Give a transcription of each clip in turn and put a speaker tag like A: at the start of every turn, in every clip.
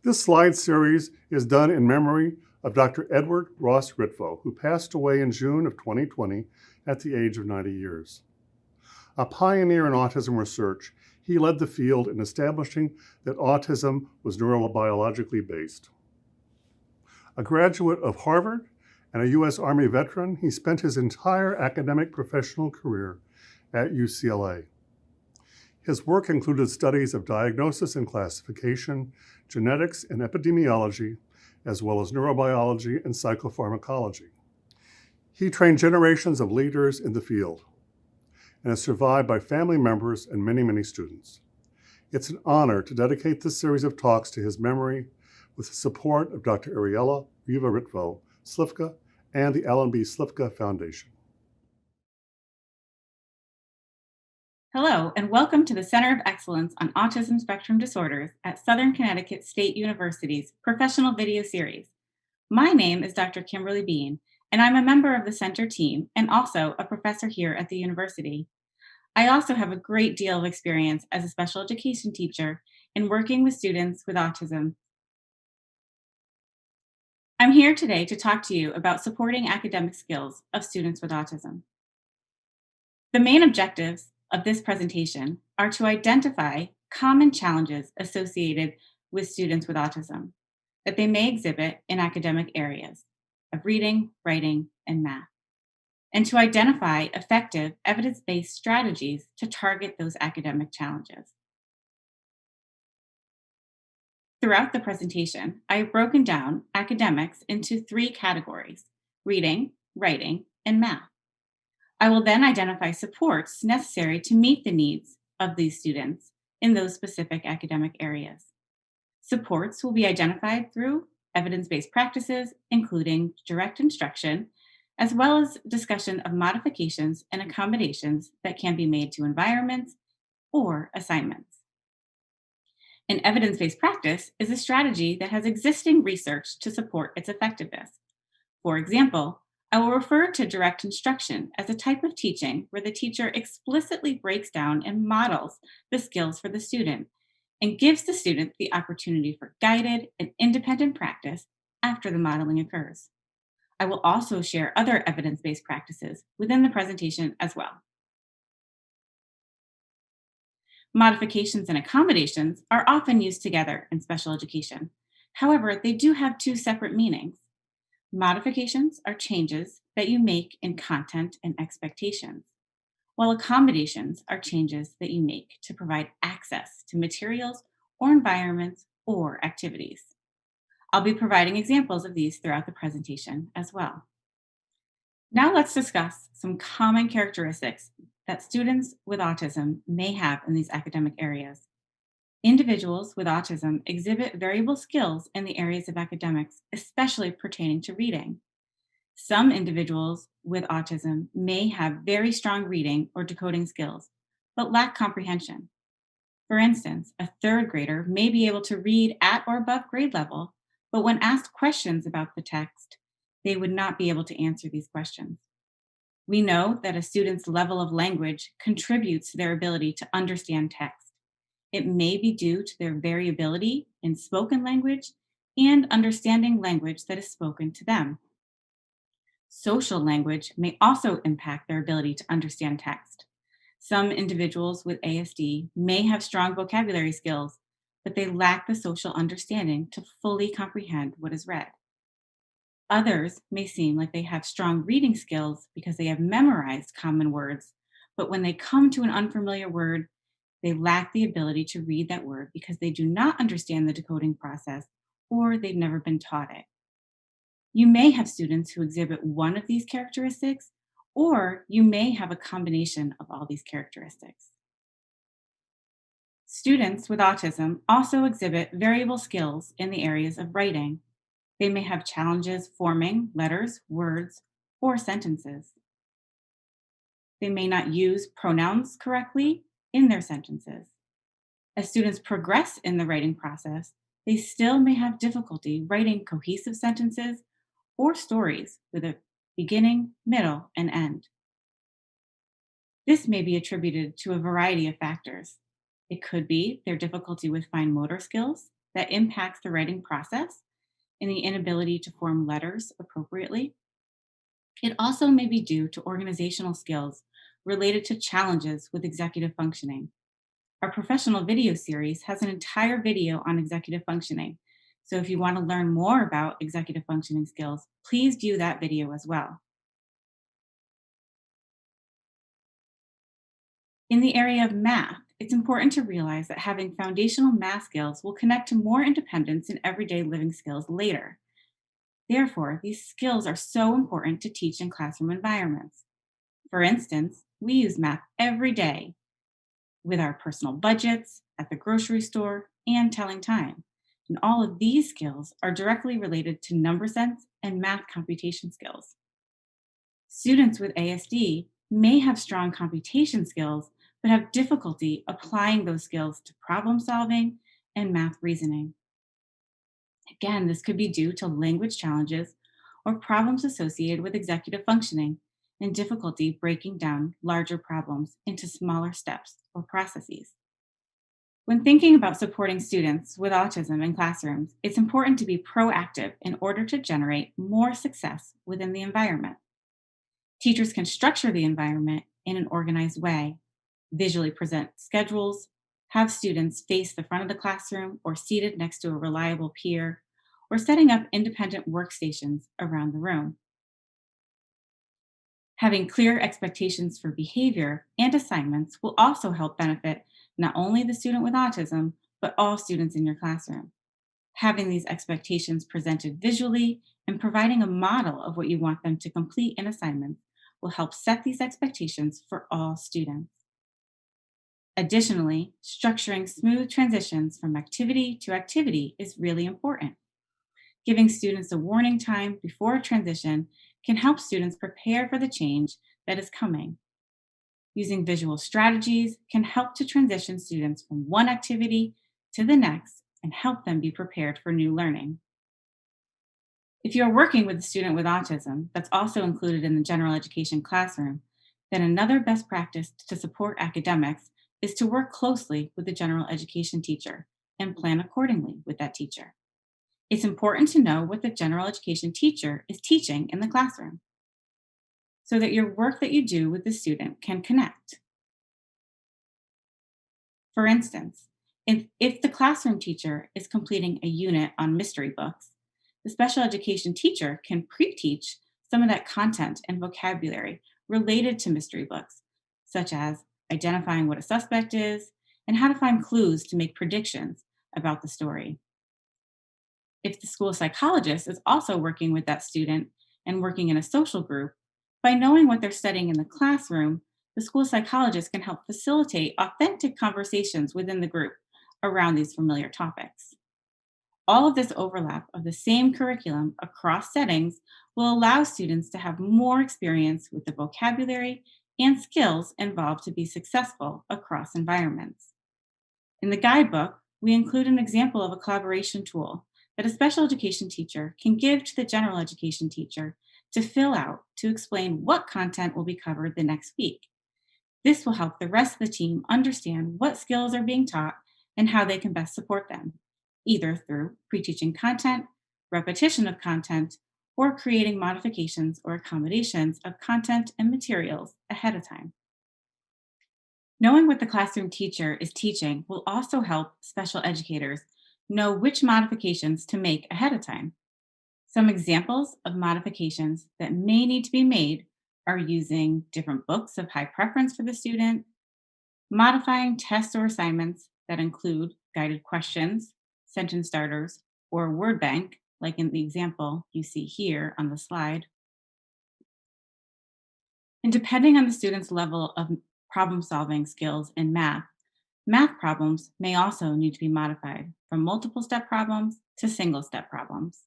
A: This slide series is done in memory of Dr. Edward Ross Ritvo, who passed away in June of 2020 at the age of 90 years. A pioneer in autism research, he led the field in establishing that autism was neurobiologically based. A graduate of Harvard and a U.S. Army veteran, he spent his entire academic professional career at UCLA. His work included studies of diagnosis and classification, genetics and epidemiology, as well as neurobiology and psychopharmacology. He trained generations of leaders in the field and is survived by family members and many, many students. It's an honor to dedicate this series of talks to his memory with the support of Dr. Ariella Riva Ritvo Slifka and the Alan B. Slifka Foundation.
B: Hello, and welcome to the Center of Excellence on Autism Spectrum Disorders at Southern Connecticut State University's Professional Video Series. My name is Dr. Kimberly Bean, and I'm a member of the center team and also a professor here at the university. I also have a great deal of experience as a special education teacher in working with students with autism. I'm here today to talk to you about supporting academic skills of students with autism. The main objectives of this presentation are to identify common challenges associated with students with autism that they may exhibit in academic areas of reading, writing, and math, and to identify effective evidence-based strategies to target those academic challenges. Throughout the presentation, I have broken down academics into 3 categories: reading, writing, and math. I will then identify supports necessary to meet the needs of these students in those specific academic areas. Supports will be identified through evidence-based practices, including direct instruction, as well as discussion of modifications and accommodations that can be made to environments or assignments. An evidence-based practice is a strategy that has existing research to support its effectiveness. For example, I will refer to direct instruction as a type of teaching where the teacher explicitly breaks down and models the skills for the student and gives the student the opportunity for guided and independent practice after the modeling occurs. I will also share other evidence-based practices within the presentation as well. Modifications and accommodations are often used together in special education. However, they do have 2 separate meanings. Modifications are changes that you make in content and expectations, while accommodations are changes that you make to provide access to materials or environments or activities. I'll be providing examples of these throughout the presentation as well. Now let's discuss some common characteristics that students with autism may have in these academic areas. Individuals with autism exhibit variable skills in the areas of academics, especially pertaining to reading. Some individuals with autism may have very strong reading or decoding skills, but lack comprehension. For instance, a 3rd grader may be able to read at or above grade level, but when asked questions about the text, they would not be able to answer these questions. We know that a student's level of language contributes to their ability to understand text. It may be due to their variability in spoken language and understanding language that is spoken to them. Social language may also impact their ability to understand text. Some individuals with ASD may have strong vocabulary skills, but they lack the social understanding to fully comprehend what is read. Others may seem like they have strong reading skills because they have memorized common words, but when they come to an unfamiliar word, they lack the ability to read that word because they do not understand the decoding process or they've never been taught it. You may have students who exhibit one of these characteristics, or you may have a combination of all these characteristics. Students with autism also exhibit variable skills in the areas of writing. They may have challenges forming letters, words, or sentences. They may not use pronouns correctly in their sentences. As students progress in the writing process, they still may have difficulty writing cohesive sentences or stories with a beginning, middle, and end. This may be attributed to a variety of factors. It could be their difficulty with fine motor skills that impacts the writing process and the inability to form letters appropriately. It also may be due to organizational skills related to challenges with executive functioning. Our professional video series has an entire video on executive functioning. So if you want to learn more about executive functioning skills, please view that video as well. In the area of math, it's important to realize that having foundational math skills will connect to more independence and everyday living skills later. Therefore, these skills are so important to teach in classroom environments. For instance, we use math every day with our personal budgets, at the grocery store, and telling time. And all of these skills are directly related to number sense and math computation skills. Students with ASD may have strong computation skills, but have difficulty applying those skills to problem solving and math reasoning. Again, this could be due to language challenges or problems associated with executive functioning and difficulty breaking down larger problems into smaller steps or processes. When thinking about supporting students with autism in classrooms, it's important to be proactive in order to generate more success within the environment. Teachers can structure the environment in an organized way, visually present schedules, have students face the front of the classroom or seated next to a reliable peer, or setting up independent workstations around the room. Having clear expectations for behavior and assignments will also help benefit not only the student with autism, but all students in your classroom. Having these expectations presented visually and providing a model of what you want them to complete in assignments will help set these expectations for all students. Additionally, structuring smooth transitions from activity to activity is really important. Giving students a warning time before a transition can help students prepare for the change that is coming. Using visual strategies can help to transition students from one activity to the next and help them be prepared for new learning. If you're working with a student with autism that's also included in the general education classroom, then another best practice to support academics is to work closely with the general education teacher and plan accordingly with that teacher. It's important to know what the general education teacher is teaching in the classroom so that your work that you do with the student can connect. For instance, if the classroom teacher is completing a unit on mystery books, the special education teacher can pre-teach some of that content and vocabulary related to mystery books, such as identifying what a suspect is and how to find clues to make predictions about the story. If the school psychologist is also working with that student and working in a social group, by knowing what they're studying in the classroom, the school psychologist can help facilitate authentic conversations within the group around these familiar topics. All of this overlap of the same curriculum across settings will allow students to have more experience with the vocabulary and skills involved to be successful across environments. In the guidebook, we include an example of a collaboration tool that a special education teacher can give to the general education teacher to fill out to explain what content will be covered the next week. This will help the rest of the team understand what skills are being taught and how they can best support them, either through pre-teaching content, repetition of content, or creating modifications or accommodations of content and materials ahead of time. Knowing what the classroom teacher is teaching will also help special educators know which modifications to make ahead of time. Some examples of modifications that may need to be made are using different books of high preference for the student, modifying tests or assignments that include guided questions, sentence starters, or word bank, like in the example you see here on the slide. And depending on the student's level of problem solving skills in math problems may also need to be modified from multiple step problems to single step problems.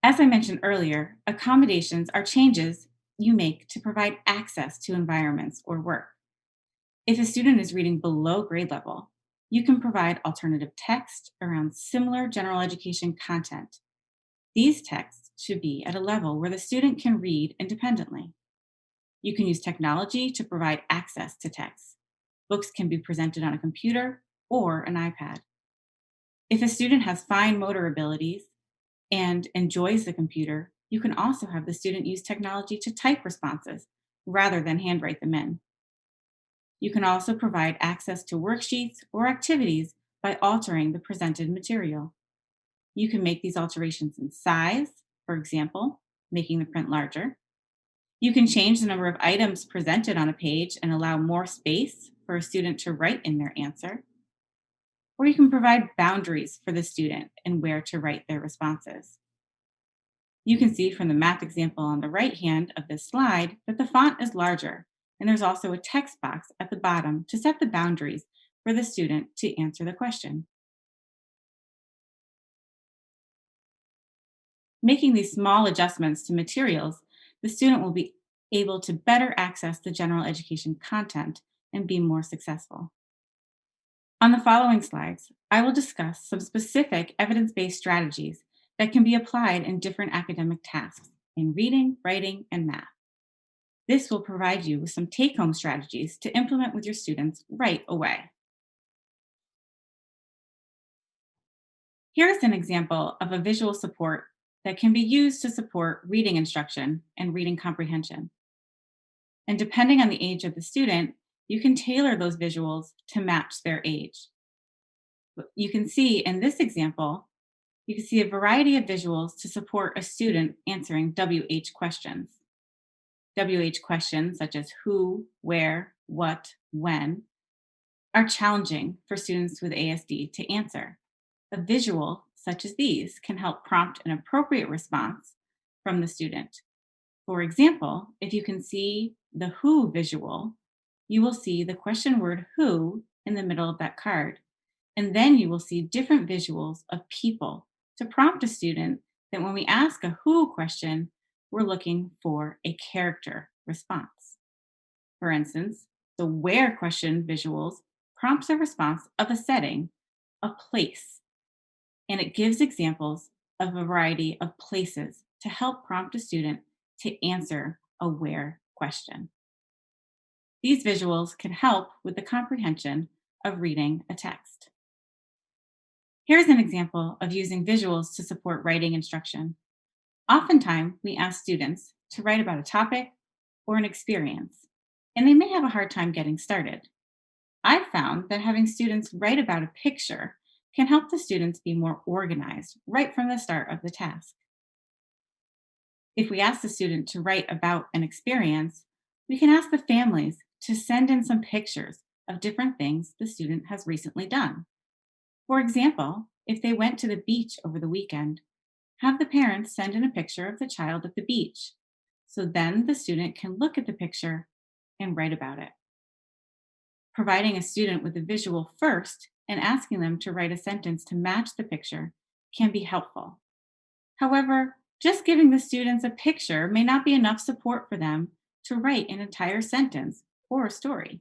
B: As I mentioned earlier, accommodations are changes you make to provide access to environments or work. If a student is reading below grade level, you can provide alternative text around similar general education content. These texts should be at a level where the student can read independently. You can use technology to provide access to text. Books can be presented on a computer or an iPad. If a student has fine motor abilities and enjoys the computer, you can also have the student use technology to type responses rather than handwrite them in. You can also provide access to worksheets or activities by altering the presented material. You can make these alterations in size, for example, making the print larger. You can change the number of items presented on a page and allow more space for a student to write in their answer. Or you can provide boundaries for the student and where to write their responses. You can see from the math example on the right hand of this slide that the font is larger, and there's also a text box at the bottom to set the boundaries for the student to answer the question. Making these small adjustments to materials, the student will be able to better access the general education content and be more successful. On the following slides, I will discuss some specific evidence based strategies that can be applied in different academic tasks in reading, writing, and math. This will provide you with some take home strategies to implement with your students right away. Here's an example of a visual support that can be used to support reading instruction and reading comprehension. And depending on the age of the student, you can tailor those visuals to match their age. You can see in this example, you can see a variety of visuals to support a student answering WH questions. WH questions such as who, where, what, when are challenging for students with ASD to answer. A visual such as these can help prompt an appropriate response from the student. For example, if you can see the who visual, you will see the question word who in the middle of that card. And then you will see different visuals of people to prompt a student that when we ask a who question, we're looking for a character response. For instance, the where question visuals prompts a response of a setting, a place, and it gives examples of a variety of places to help prompt a student to answer a where question. These visuals can help with the comprehension of reading a text. Here's an example of using visuals to support writing instruction. Oftentimes, we ask students to write about a topic or an experience, and they may have a hard time getting started. I've found that having students write about a picture can help the students be more organized right from the start of the task. If we ask the student to write about an experience, we can ask the families to send in some pictures of different things the student has recently done. For example, if they went to the beach over the weekend, have the parents send in a picture of the child at the beach. So then the student can look at the picture and write about it. Providing a student with a visual first and asking them to write a sentence to match the picture can be helpful. However, just giving the students a picture may not be enough support for them to write an entire sentence or a story.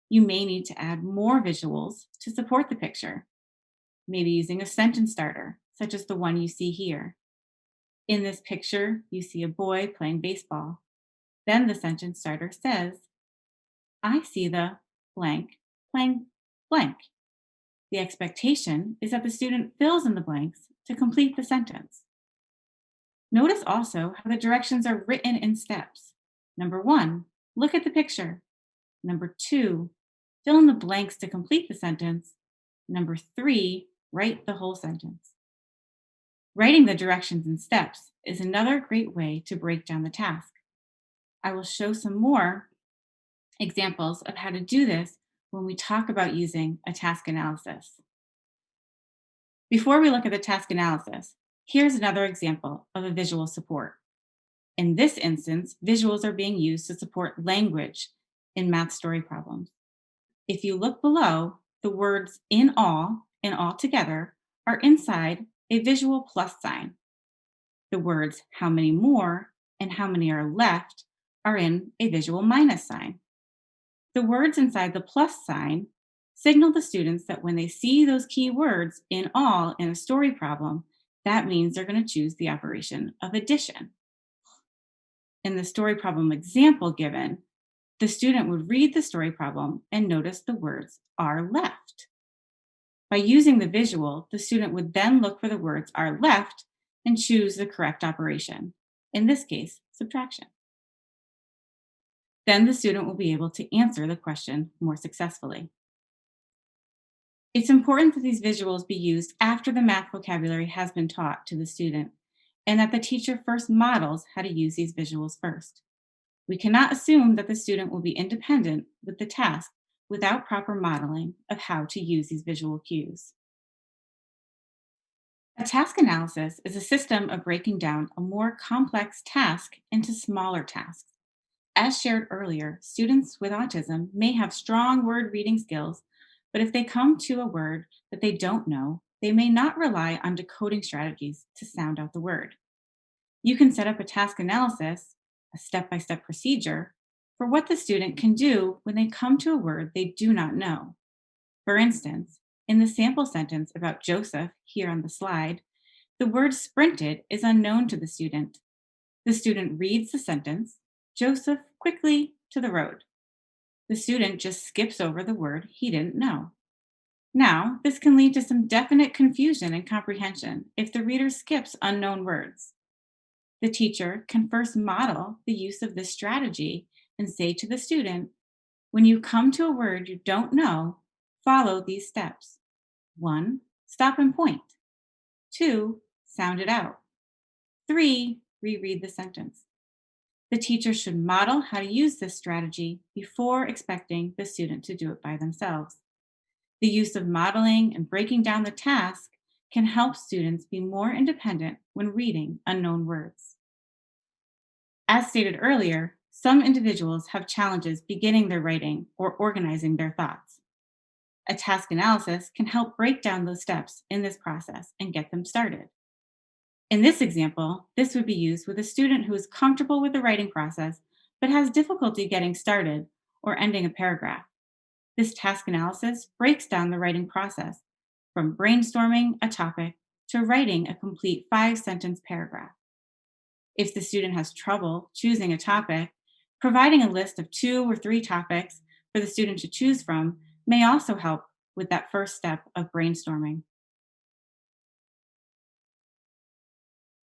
B: You may need to add more visuals to support the picture, maybe using a sentence starter, such as the one you see here. In this picture, you see a boy playing baseball. Then the sentence starter says, I see the blank playing blank. The expectation is that the student fills in the blanks to complete the sentence. Notice also how the directions are written in steps. Number 1, look at the picture. Number 2, fill in the blanks to complete the sentence. Number 3, write the whole sentence. Writing the directions in steps is another great way to break down the task. I will show some more examples of how to do this when we talk about using a task analysis. Before we look at the task analysis, here's another example of a visual support. In this instance, visuals are being used to support language in math story problems. If you look below, the words in all and all together are inside a visual plus sign. The words how many more and how many are left are in a visual minus sign. The words inside the plus sign signal the students that when they see those key words in all in a story problem, that means they're going to choose the operation of addition. In the story problem example given, the student would read the story problem and notice the words are left. By using the visual, the student would then look for the words are left and choose the correct operation, in this case, subtraction. Then the student will be able to answer the question more successfully. It's important that these visuals be used after the math vocabulary has been taught to the student and that the teacher first models how to use these visuals first. We cannot assume that the student will be independent with the task without proper modeling of how to use these visual cues. A task analysis is a system of breaking down a more complex task into smaller tasks. As shared earlier, students with autism may have strong word reading skills, but if they come to a word that they don't know, they may not rely on decoding strategies to sound out the word. You can set up a task analysis, a step by step procedure, for what the student can do when they come to a word they do not know. For instance, in the sample sentence about Joseph here on the slide, the word sprinted is unknown to the student. The student reads the sentence, Joseph quickly to the road. The student just skips over the word he didn't know. Now, this can lead to some definite confusion and comprehension if the reader skips unknown words. The teacher can first model the use of this strategy and say to the student, when you come to a word you don't know, follow these steps. 1, stop and point. 2, sound it out. 3, reread the sentence. The teacher should model how to use this strategy before expecting the student to do it by themselves. The use of modeling and breaking down the task can help students be more independent when reading unknown words. As stated earlier, some individuals have challenges beginning their writing or organizing their thoughts. A task analysis can help break down those steps in this process and get them started. In this example, this would be used with a student who is comfortable with the writing process but has difficulty getting started or ending a paragraph. This task analysis breaks down the writing process from brainstorming a topic to writing a complete 5-sentence paragraph. If the student has trouble choosing a topic, providing a list of 2 or 3 topics for the student to choose from may also help with that first step of brainstorming.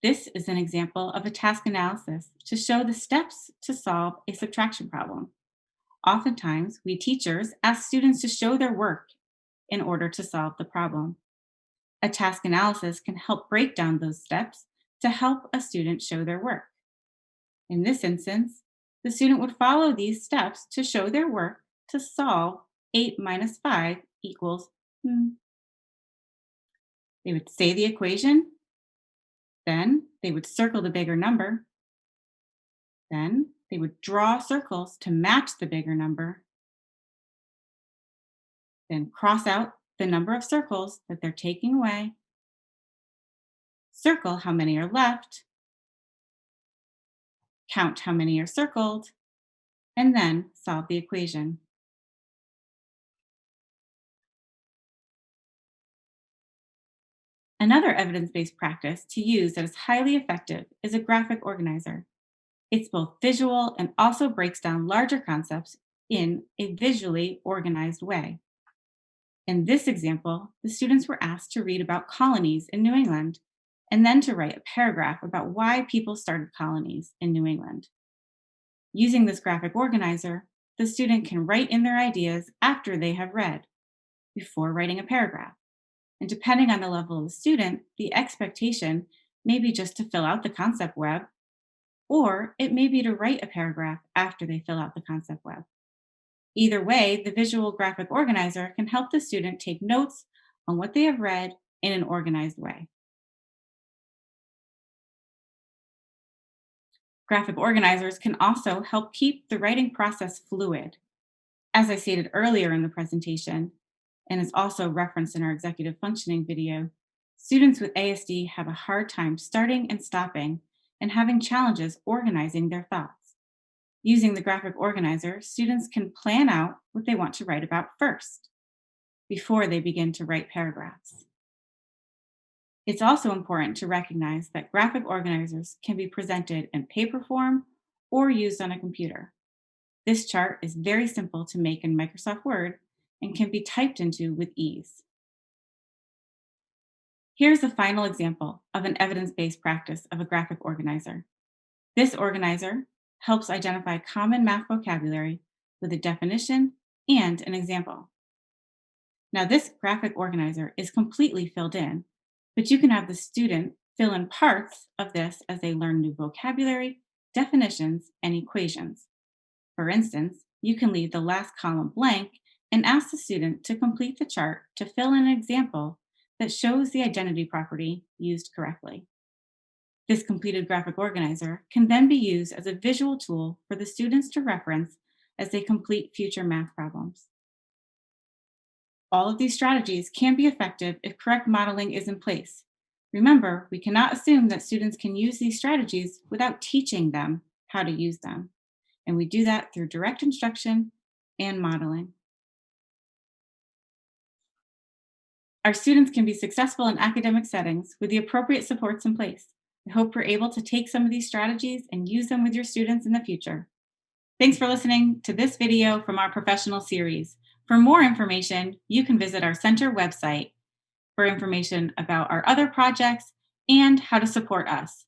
B: This is an example of a task analysis to show the steps to solve a subtraction problem. Oftentimes, we teachers ask students to show their work in order to solve the problem. A task analysis can help break down those steps to help a student show their work. In this instance, the student would follow these steps to show their work to solve 8 minus 5 equals. They would say the equation, then they would circle the bigger number, then they would draw circles to match the bigger number, then cross out the number of circles that they're taking away, circle how many are left, count how many are circled, and then solve the equation. Another evidence-based practice to use that is highly effective is a graphic organizer. It's both visual and also breaks down larger concepts in a visually organized way. In this example, the students were asked to read about colonies in New England and then to write a paragraph about why people started colonies in New England. Using this graphic organizer, the student can write in their ideas after they have read, before writing a paragraph. And depending on the level of the student, the expectation may be just to fill out the concept web, or it may be to write a paragraph after they fill out the concept web. Either way, the visual graphic organizer can help the student take notes on what they have read in an organized way. Graphic organizers can also help keep the writing process fluid. As I stated earlier in the presentation, and is also referenced in our executive functioning video, students with ASD have a hard time starting and stopping and having challenges organizing their thoughts. Using the graphic organizer, students can plan out what they want to write about first, before they begin to write paragraphs. It's also important to recognize that graphic organizers can be presented in paper form or used on a computer. This chart is very simple to make in Microsoft Word and can be typed into with ease. Here's the final example of an evidence-based practice of a graphic organizer. This organizer helps identify common math vocabulary with a definition and an example. Now, this graphic organizer is completely filled in, but you can have the student fill in parts of this as they learn new vocabulary, definitions, and equations. For instance, you can leave the last column blank and ask the student to complete the chart to fill in an example that shows the identity property used correctly. This completed graphic organizer can then be used as a visual tool for the students to reference as they complete future math problems. All of these strategies can be effective if correct modeling is in place. Remember, we cannot assume that students can use these strategies without teaching them how to use them. And we do that through direct instruction and modeling. Our students can be successful in academic settings with the appropriate supports in place. I hope you're able to take some of these strategies and use them with your students in the future. Thanks for listening to this video from our professional series. For more information, you can visit our center website for information about our other projects and how to support us.